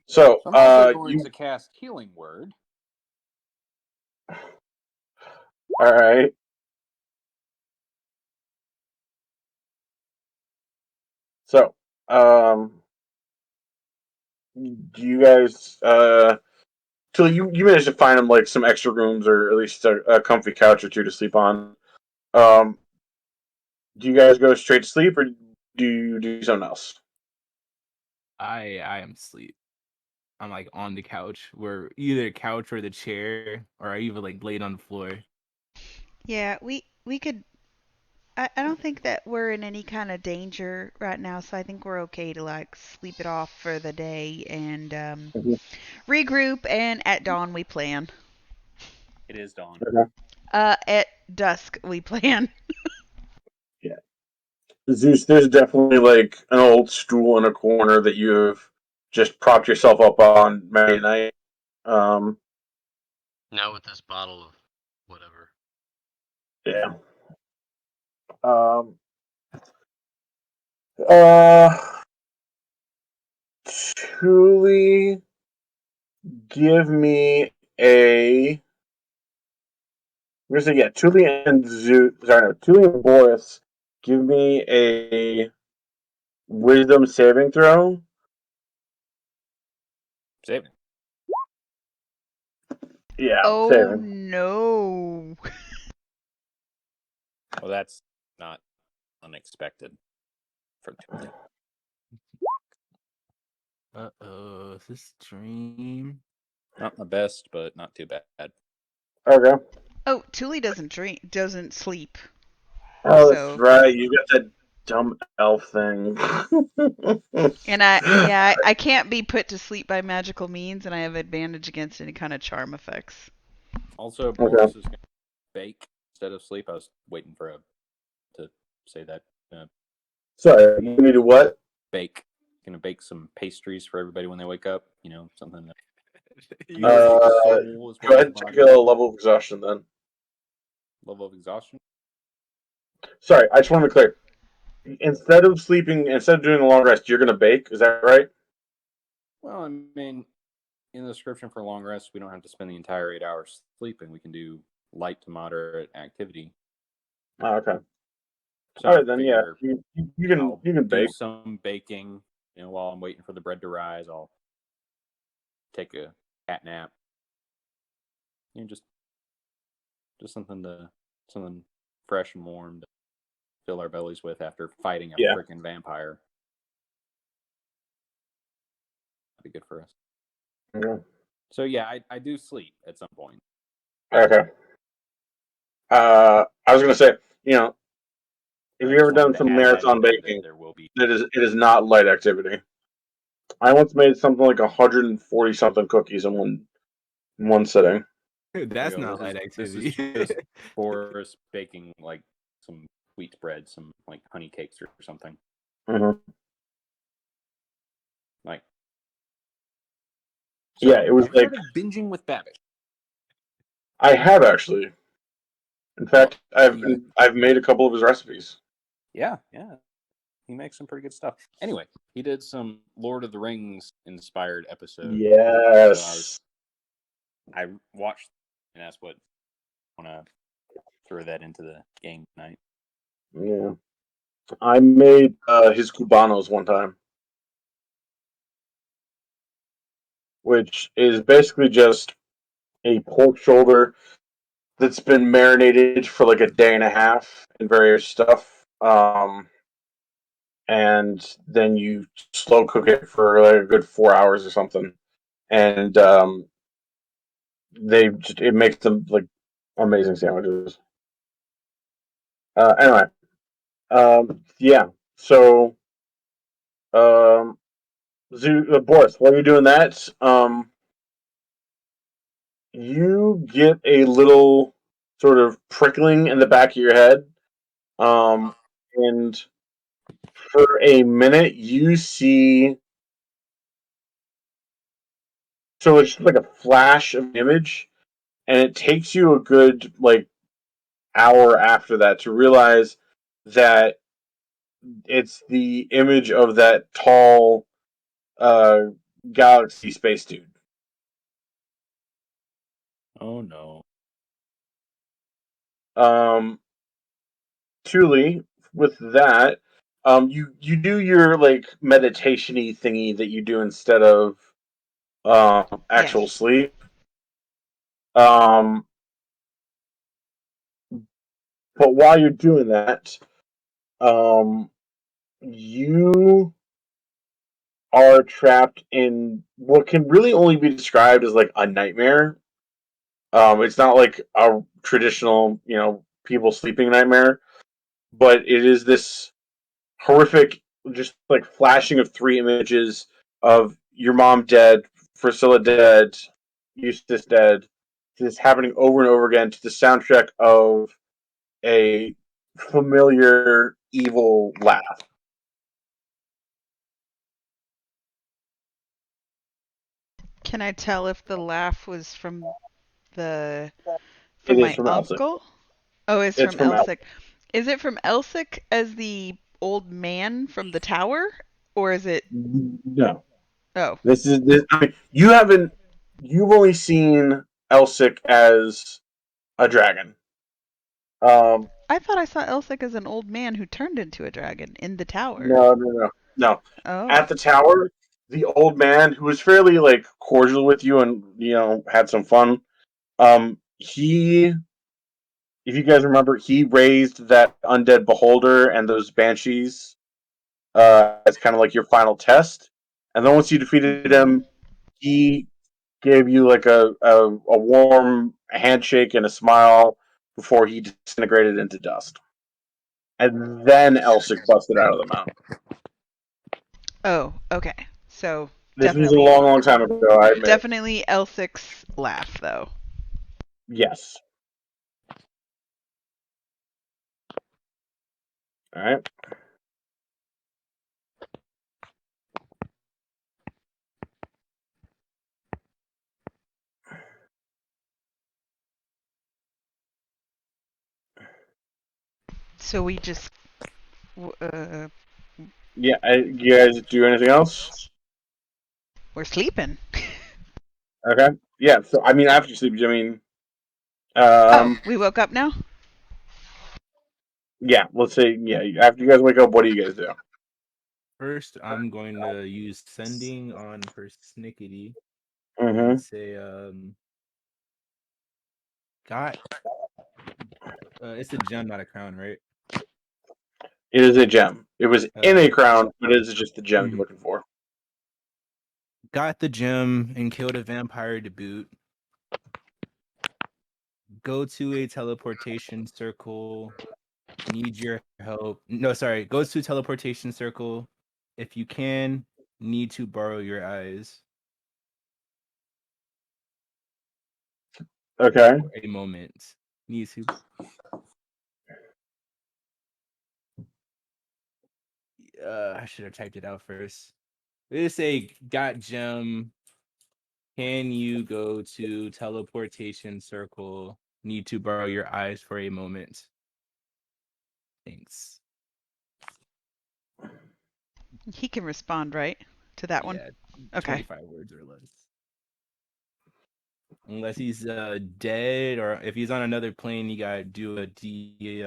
So I'm also going to cast Healing Word. All right. So, do you guys till you managed to find him like some extra rooms or at least a comfy couch or two to sleep on? Do you guys go straight to sleep or do you do something else? I am asleep. I'm like on the couch, where either couch or the chair, or I even like laid on the floor. Yeah, we could. I don't think that we're in any kind of danger right now, so I think we're okay to like sleep it off for the day and Mhm. regroup. And at dawn we plan. It is dawn. Okay. At dusk we plan. Yeah. Zeus, there's definitely like an old stool in a corner that you have just propped yourself up on Monday night. Um, Now with this bottle of whatever. yeah. Um, uh, truly give me a. We're gonna say yeah, Tuli and Tuli and Boris. Give me a wisdom saving throw. Saving. Yeah, Oh saving. no. Well, that's not unexpected from Tuli. Is this dream? Not the best, but not too bad. Okay. Oh, Tuli doesn't sleep. Oh, that's So, right. You got that dumb elf thing. and I can't be put to sleep by magical means, and I have advantage against any kind of charm effects. Also, Okay. Boris is going to bake instead of sleep. I was waiting for to say that. Sorry, you need to what? Bake. Going to bake some pastries for everybody when they wake up. You know, something that You nourish say- the soul as Go well ahead as and the take body. a level of exhaustion then. Level of exhaustion. Sorry, I just want to be clear. Instead of doing a long rest, you're going to bake. Is that right? Well, I mean, in the description for long rest, we don't have to spend the entire 8 hours sleeping. We can do light to moderate activity. Oh, okay. So All I right, then yeah, figure you can I'll do do bake. some baking. You know, while I'm waiting for the bread to rise, I'll take a cat nap. You know, just something fresh and warm to fill our bellies with after fighting a Yeah. freaking vampire. That'd be good for us. Okay. So yeah, I do sleep at some point. Okay. I was gonna say, if I you've just ever done wanted to some add that marathon in there that baking, there will be. it is not light activity. I once made something like 140 something cookies in one sitting. That's You know, not light this activity. is just Boris baking like some wheat bread, some like honey cakes or something. Mm-hmm. Like So, Yeah, it was have you like heard of binging with Babbage? I have actually. In Well, fact, I've made a couple of his recipes. yeah, he makes some pretty good stuff. Anyway, he did some Lord of the Rings inspired episode. Yes. I watched, and that's what I want to throw that into the game tonight. Yeah. I made his cubanos one time, which is basically just a pork shoulder that's been marinated for like a day and a half in various stuff. And then you slow cook it for like a good 4 hours or something. And it makes them like amazing sandwiches. Anyway, yeah. So, Boris, while you're doing that, you get a little sort of prickling in the back of your head, and for a minute you see. So it's like a flash of image, and it takes you a good like hour after that to realize that it's the image of that tall uh, galaxy space dude. Oh no. Um, Truly, with that, you do your like meditation-y thingy that you do instead of actual Yes. sleep. Um, but while you're doing that, um, you are trapped in what can really only be described as like a nightmare. It's not like a traditional, people sleeping nightmare, but it is this horrific, just like flashing of three images of your mom dead, Priscilla dead, Eustace dead, just happening over and over again to the soundtrack of a familiar evil laugh. Can I tell if the laugh was the It from is my from Elsa. uncle? Oh, it's It's from from Elsa. Elsic. Is it from Elsic as the old man from the tower, or is it? No, Oh, this is this. I mean, you haven't. You've only seen Elsic as a dragon. Um, I thought I saw Elsic as an old man who turned into a dragon in the tower. no. Oh, At the tower, the old man who was fairly like cordial with you and had some fun. He, if you guys remember, he raised that undead beholder and those banshees as kind of like your final test. And then once you defeated mm-hmm. him, he gave you like a warm handshake and a smile before he disintegrated into dust. And then Elsic busted out of the mountain. Oh, okay. So This was a definitely, long, long time ago, I admit. definitely Elsic's laugh though. Yes. All right. So we just, Yeah. You guys do anything else? we're sleeping. Okay. Yeah. So I mean, after you sleep, I mean, Oh, um, we woke up now. yeah. Let's say, yeah. After you guys wake up, what do you guys do? First, I'm going to use sending on Persnickety Mm-hmm. and say, got it's a gem, not a crown, right? It is a gem. It was in a Okay. crown, but it is just the gem you're Mhm. looking for. Got the gem and killed a vampire to boot. Go to a teleportation circle. Need your help. No, sorry. Go to teleportation circle. If you can, need to borrow your eyes Okay. for a moment. Need to. I should have typed it out first. Let's say got gem. Can you go to teleportation circle? Need to borrow your eyes for a moment. Thanks. He can respond, right? To that one? Yeah, Okay. 25 words or less. Unless he's dead, or if he's on another plane, you gotta do a D.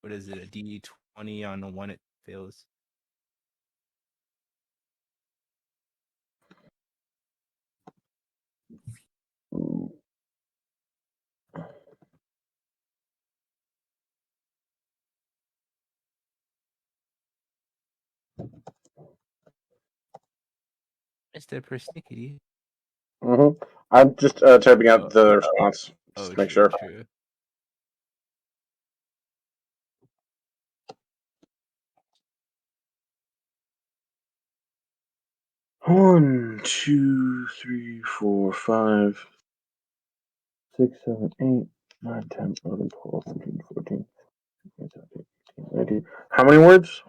What is it? A D20 on the one it fails. Mr. Persnickety. I'm just typing out Oh, the response just to make true, sure. true. 1, 2, 3, 4, 5, 6, 7, 8, 9, 10, 11, 12, 13, 14, 15, 17, 18, 19. How many words?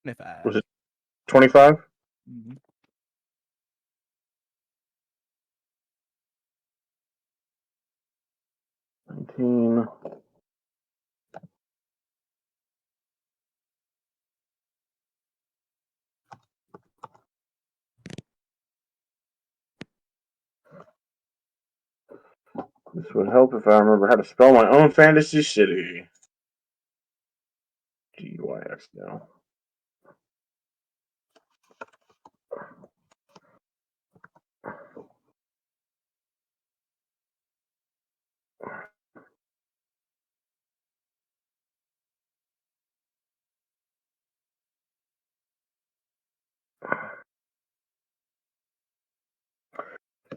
25. Was it 25? Mhm. 19. This would help if I remember how to spell my own fantasy city. G-Y-X now.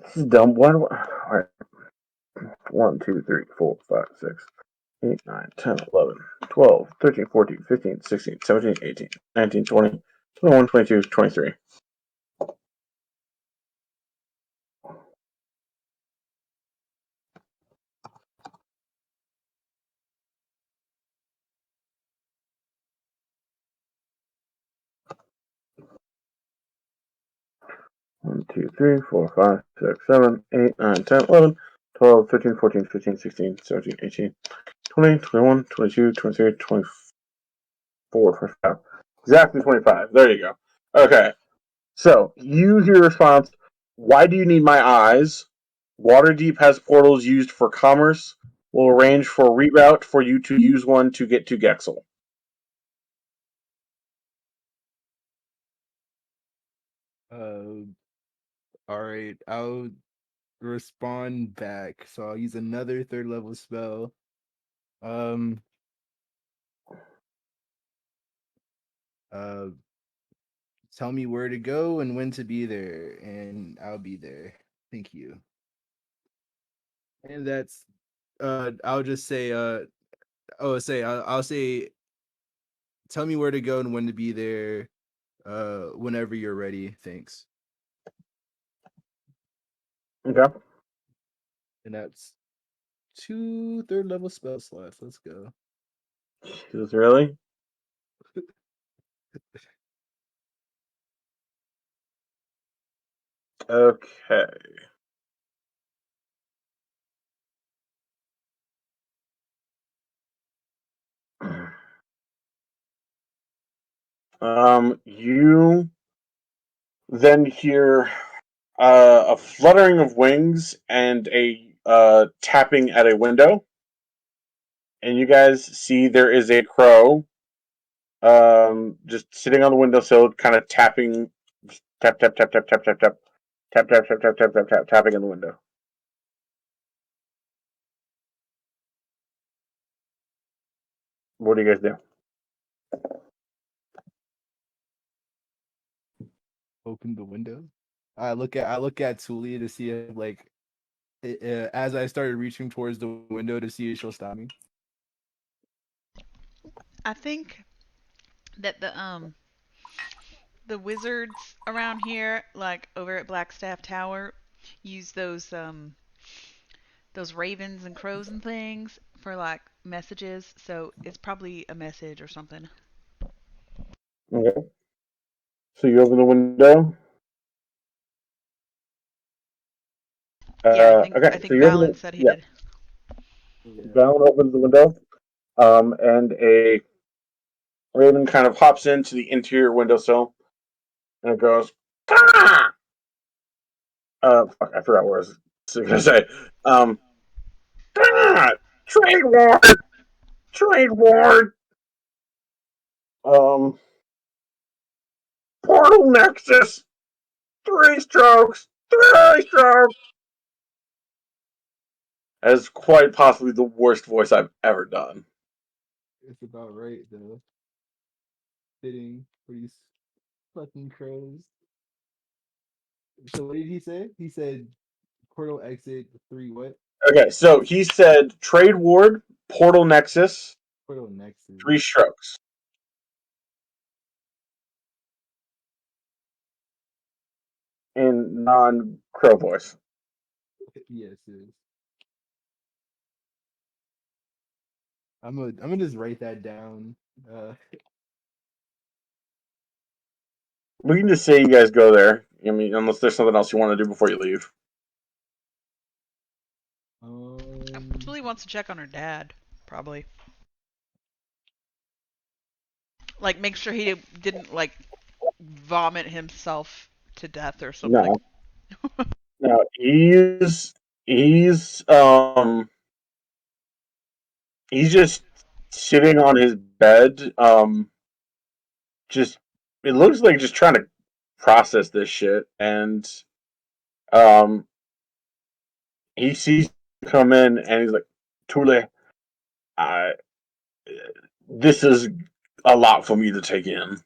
This is dumb. Why do I... Alright. 1, 2, 3, 4, 5, 6, 8, 9, 10, 11, 12, 13, 14, 15, 16, 17, 18, 19, 20, 21, 22, 23. One, 2, 3, 4, 5, 6, 7, 8, 9, 10, 11, 12, 13, 14, 15, 16, 17, 18, 20, 21, 22, 23, 24, 25. Exactly 25. There you go. Okay. So, you hear response, why do you need my eyes? Waterdeep has portals used for commerce. We'll arrange for a reroute for you to use one to get to Gexel. All right, I'll respond back. So I'll use another third level spell. Um. Uh. Tell me where to go and when to be there, and I'll be there. Thank you. And that's. I'll just say. I'll say. Tell me where to go and when to be there. Whenever you're ready. Thanks. Okay. And that's 2 third level spell slots. Let's go. Jesus, really? Okay. You then hear a fluttering of wings and a tapping at a window, and you guys see there is a crow, just sitting on the windowsill, kind of tapping, tap tap tap tap tap tap tap tap tap tap tap tap tap tap tapping in the window. What do you guys do? Open the window. I look at Tuli to see if like as I started reaching towards the window to see if she'll stop me. I think that the wizards around here, like over at Blackstaff Tower, use those ravens and crows and things for like messages. So it's probably a message or something. Okay. So you open the window. Yeah, Okay, I so think you open Valen it. said he Yeah, did. Valen opens the window, and a raven kind of hops into the interior windowsill, and it goes, "Ah!" Fuck, I forgot what I was going to say. Um, "Ah! Trade ward! Trade ward! Um, Portal Nexus! 3 strokes! 3 strokes!" That is quite possibly the worst voice I've ever done. It's about right though. Fitting for these fucking crows. So what did he say? He said portal exit 3 what? Okay, so he said Trade Ward, Portal Nexus, Portal Nexus. 3 strokes. In non-crow voice. Yes, it is. I'm gonna just write that down. We can just say you guys go there. I mean, unless there's something else you want to do before you leave. Probably wants to check on her dad. Probably. Like, make sure he didn't, like, vomit himself to death or something. No, he's just sitting on his bed. Just it looks like just trying to process this shit, and um, he sees you come in, and he's like, "Tule, I this is a lot for me to take in,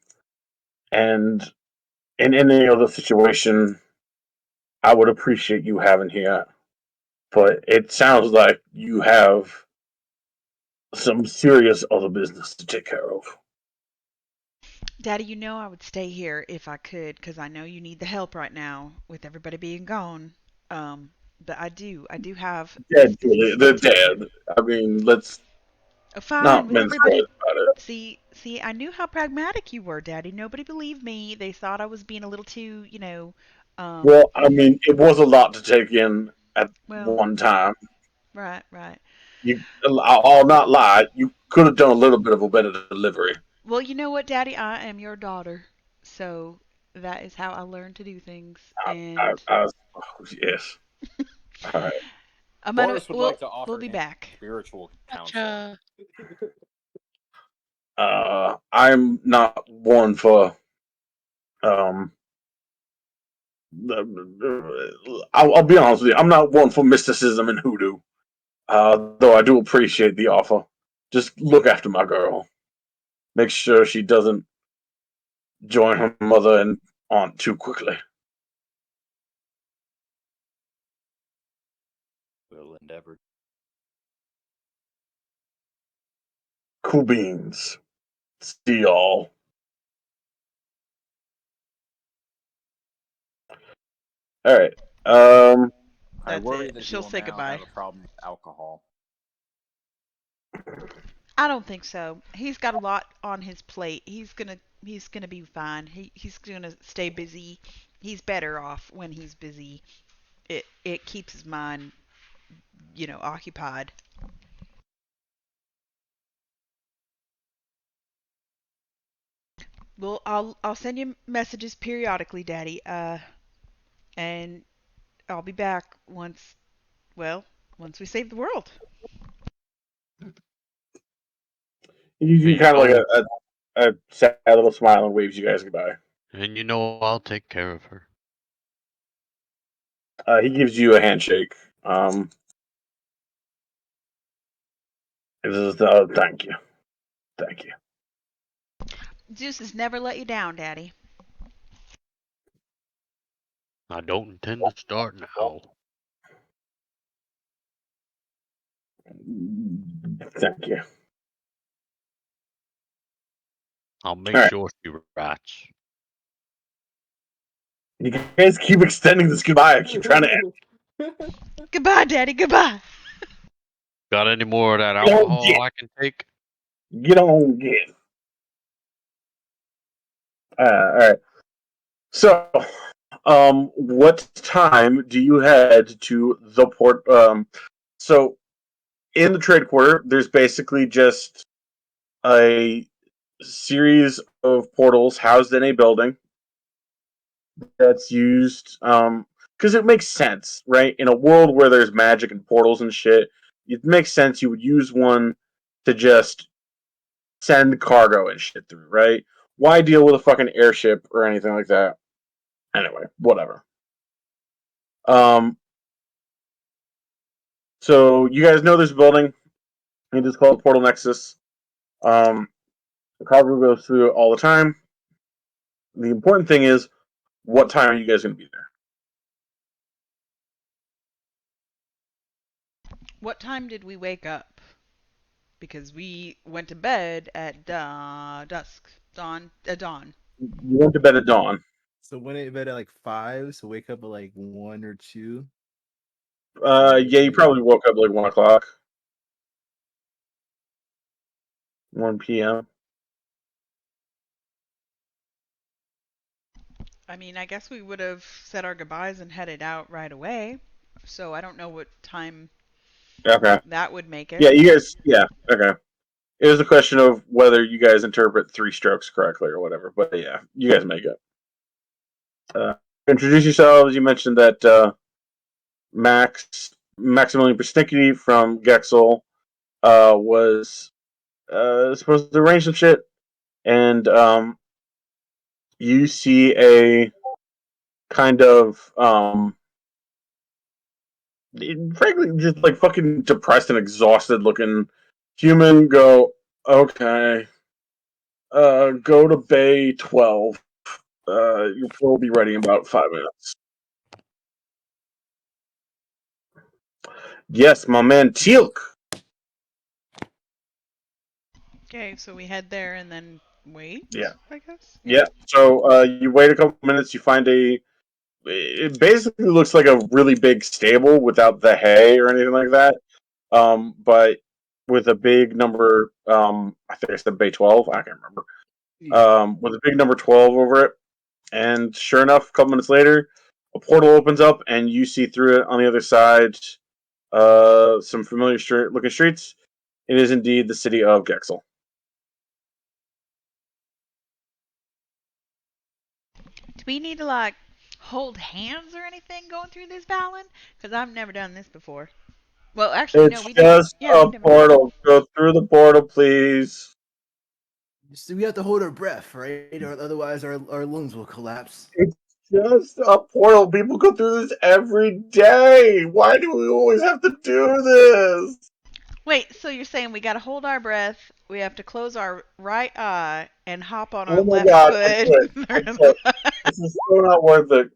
and in any other situation, I would appreciate you having here, but it sounds like you have some serious other business to take care of." Daddy, you know I would stay here if I could, because I know you need the help right now with everybody being gone. Um, but I do have Dead, some Julie. stuff They're to take care of. dead. I mean, let's Oh, fine, not with mince everybody. words about it. See, I knew how pragmatic you were, Daddy. Nobody believed me. They thought I was being a little too, um, Well, I mean, it was a lot to take in at well, one time. right. I'll not lie. You could have done a little bit of a better delivery. Well, you know what, Daddy? I am your daughter, so that is how I learned to do things. And Yes. All right. I'm gonna, Boris would like to we'll offer be him back. spiritual counseling. Gotcha. I'm not one for um. I'll be honest with you. I'm not one for mysticism and hoodoo. Though I do appreciate the offer. Just look after my girl. Make sure she doesn't join her mother and aunt too quickly. Will endeavor. Cool beans. See y'all. All right. I That's worry it. that he She'll will say now goodbye. have a problem with alcohol. I don't think so. He's got a lot on his plate. He's gonna be fine. He's gonna stay busy. He's better off when he's busy. It keeps his mind, occupied. Well, I'll send you messages periodically, Daddy. And I'll be back once we save the world. You And kind of like a sad little smile and waves you guys goodbye. you know I'll take care of her. He gives you a handshake. This is thank you, thank you. Zeus has never let you down, Daddy. I don't intend to start now. Thank you. I'll make All right. sure she writes. You guys keep extending this goodbye. I keep trying to end. Goodbye, Daddy. Goodbye. Got any more of that Get on, alcohol I can take? get on, get. All right. So, What time do you head to the port? So in the trade quarter, there's basically just a series of portals housed in a building that's used because it makes sense, right? In a world where there's magic and portals and shit, it makes sense you would use one to just send cargo and shit through, right? Why deal with a fucking airship or anything like that? Anyway, whatever. So you guys know this building. It is called Portal Nexus. The cargo goes through it all the time. The important thing is, what time are you guys going to be there? What time did we wake up? Because we went to bed at dawn. You went to bed at dawn. So went to bed at like 5, so wake up at like 1 or 2. Yeah, you probably woke up like 1 o'clock, 1 p.m. I mean, I guess we would have said our goodbyes and headed out right away. So I don't know what time Okay. that would make it. Yeah, you guys. Yeah. Okay. It was a question of whether you guys interpret 3 strokes correctly or whatever. But yeah, you guys make it. Introduce yourselves. You mentioned that Maximilian Persnickety from Gexel was supposed to arrange some shit, and you see a kind of frankly just like fucking depressed and exhausted looking human go, okay, go to Bay 12. You'll be ready in about 5 minutes. Yes, my man Teal'c. Okay, so we head there and then wait, Yeah. I guess? Yeah. So you wait a couple minutes, you find it basically looks like a really big stable without the hay or anything like that. But with a big number, I think I said Bay 12, I can't remember. With a big number 12 over it. And sure enough, a couple minutes later, a portal opens up and you see through it on the other side some familiar looking streets. It is indeed the city of Gexel. Do we need to like hold hands or anything going through this, Balin? Because I've never done this before. Well, actually, no, It's we never. just Yeah, we a never. portal. Go through the portal, please. So we have to hold our breath, right? Or otherwise our lungs will collapse. It's just a portal. People go through this every day. Why do we always have to do this? Wait, so you're saying we got to hold our breath, we have to close our right eye, and hop on our Oh my left god, I foot? quit. I quit. This is so not worth it.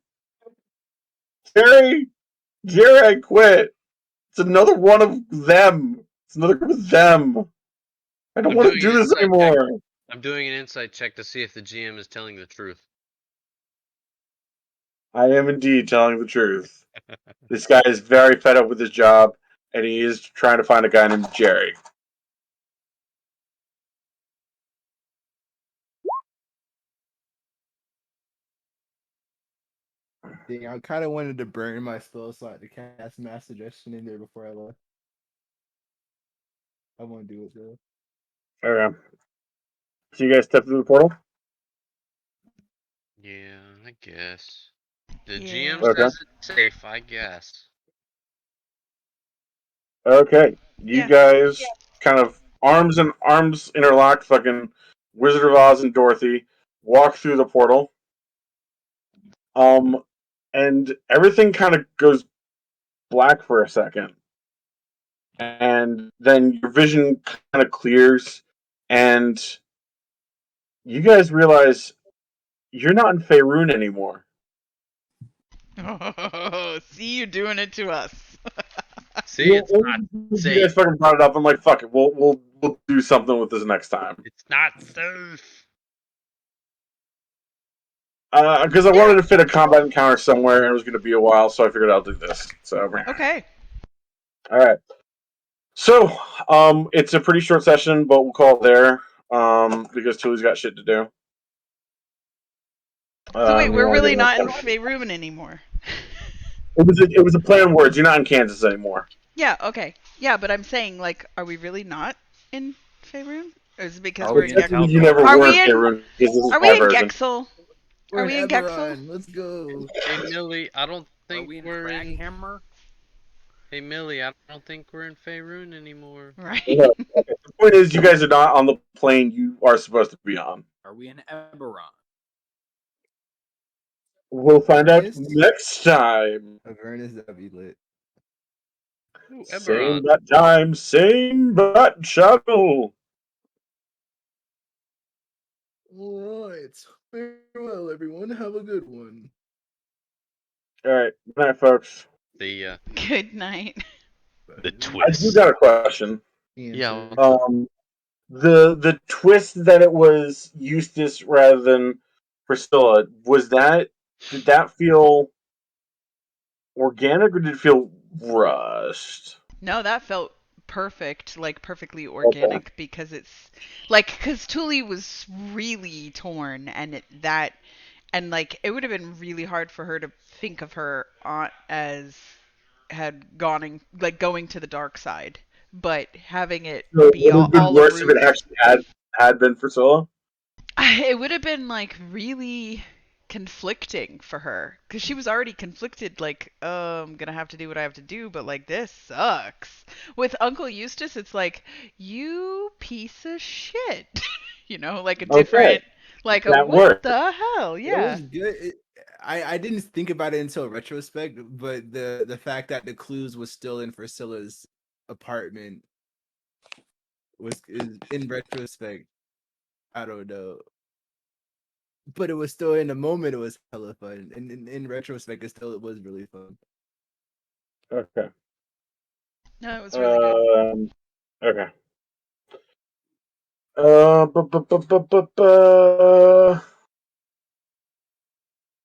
Jerry, I quit. It's another one of them. It's another group of them. I don't I'm want to doing do an this insight check. anymore. I'm doing an insight check to see if the GM is telling the truth. I am indeed telling the truth. This guy is very fed up with his job, and he is trying to find a guy named Jerry. Dang, I kind of wanted to burn my spell slot to cast Mass Suggestion in there before I left. I want to do it though. Okay. So you guys step through the portal? Yeah, I guess. The Yeah. GM Okay. says it's safe, I guess. Okay. You Yeah. guys kind of arms interlocked, fucking Wizard of Oz and Dorothy walk through the portal. And everything kind of goes black for a second. And then your vision kind of clears, and you guys realize you're not in Faerun anymore. Oh, see you doing it to us. See, it's not You guys safe. fucking brought it up. I'm like, fuck it, we'll do something with this next time. It's not safe. Because I wanted to fit a combat encounter somewhere, and it was going to be a while, so I figured I'll do this. So Okay. all right. So it's a pretty short session, but we'll call it there because Tully's got shit to do. So wait, we're No really idea. not in Faerun anymore. It was a play on words. You're not in Kansas anymore. Yeah, okay. Yeah, but I'm saying, like, are we really not in Faerun? Or is it because Are we're we in in Gexel? You never Are were we in in Faerun because this is Are my we in version. Gexel? We're Are in we in Gexel? Eberron. Let's go. Hey Millie, I don't Are think we in we're in. Craghammer? Hey Millie, I don't think we're in Faerun anymore. Right. No. Okay. The point is, you guys are not on the plane you are supposed to be on. Are we in Eberron? We'll find out Yes. next time. Avernus, that'd be lit. Ooh, Same Eberron. bat time, same bat channel. All right. Farewell, everyone. Have a good one. All right, good night, folks. The Good night. the I do twist. got a question. Yeah. Answer. The twist that it was Eustace rather than Priscilla, did that feel organic or did it feel rushed? No, that felt perfect, like perfectly Okay. organic because it's like because Tuli was really torn and like it would have been really hard for her to think of her aunt as had gone like going to the dark side, but having it So be would it have been all a worse if it ruse. actually had been Priscilla? It would have been like really conflicting for her because she was already conflicted like I'm gonna have to do what I have to do, but like this sucks. With Uncle Eustace it's like you piece of shit. You know, like a Okay, different like a that what worked. the hell. It Yeah. was good. I didn't think about it until retrospect, but the fact that the clues was still in Priscilla's apartment is in retrospect. I don't know, but it was still in the moment. It was hella fun, and in retrospect, it was really fun. Okay. No, it was really good. Okay. Bu- bu- bu- bu- bu- bu-